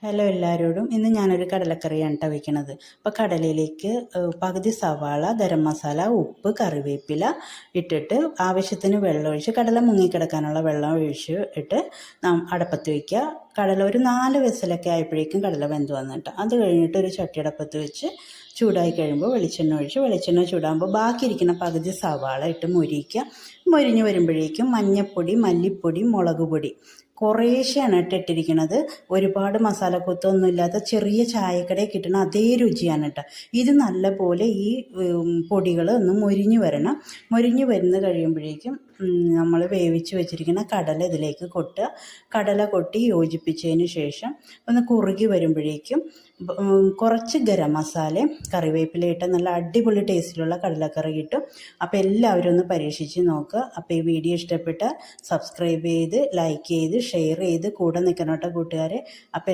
Hello എല്ലാവരോടും. ഇന്ന് ഞാനൊരു കടലക്കറിയാണ് കേട്ടോ വയ്ക്കണത്. അപ്പോൾ കടലയിലേക്ക് പകുതി സവാള, ഗരം മസാല, ഉപ്പ്, കറിവേപ്പില ഇട്ടിട്ട് ആവശ്യത്തിന് വെള്ളം ഒഴിച്ച് കടല മുങ്ങിക്കിടക്കാനുള്ള വെള്ളം ഒഴിച്ച് ഇട്ട് അടപ്പത്ത് വയ്ക്കുക. കടല ഒരു 4 വിസിലൊക്കെ ആയപ്പോഴേക്കും കടല വെന്ത് വന്നിട്ട് അത് കഴിഞ്ഞിട്ട് ഒരു ചട്ടി അടപ്പത്ത് വെച്ച് ചൂടായി കഴിയുമ്പോൾ വെളിച്ചെണ്ണ ഒഴിച്ച് വെളിച്ചെണ്ണ ചൂടാകുമ്പോൾ ബാക്കിയിരിക്കുന്ന പകുതി സവാള ഇട്ട് മൊരിക്കുക. മൊരിഞ്ഞ് വരുമ്പോഴേക്കും മഞ്ഞൾപ്പൊടി, മല്ലിപ്പൊടി, മുളക് പൊടി കുറേശ്ശെയാണ് ഇട്ടിരിക്കുന്നത്. ഒരുപാട് മസാലക്കൊത്തൊന്നും ഇല്ലാത്ത ചെറിയ ചായക്കടയിൽ കിട്ടുന്ന അതേ രുചിയാണ് കേട്ടോ. ഇത് നല്ലപോലെ ഈ പൊടികൾ ഒന്ന് മൊരിഞ്ഞ് വരണം. മൊരിഞ്ഞ് വരുന്ന കഴിയുമ്പോഴേക്കും നമ്മൾ വേവിച്ച് വെച്ചിരിക്കുന്ന കടല ഇതിലേക്ക് കൊട്ടുക. കടല കൊട്ടി യോജിപ്പിച്ചതിന് ശേഷം ഒന്ന് കുറുകി വരുമ്പോഴേക്കും കുറച്ച് ഗരം മസാലയും കറിവേപ്പിലയിട്ട് നല്ല അടിപൊളി ടേസ്റ്റിലുള്ള കടലക്കറി കിട്ടും. അപ്പോൾ എല്ലാവരും ഒന്ന് പരീക്ഷിച്ച് നോക്കുക. അപ്പോൾ ഈ വീഡിയോ ഇഷ്ടപ്പെട്ടാൽ സബ്സ്ക്രൈബ് ചെയ്ത്, ലൈക്ക് ചെയ്ത്, ഷെയർ ചെയ്ത് കൂടെ നിൽക്കണം കേട്ടോ കൂട്ടുകാരെ. അപ്പോൾ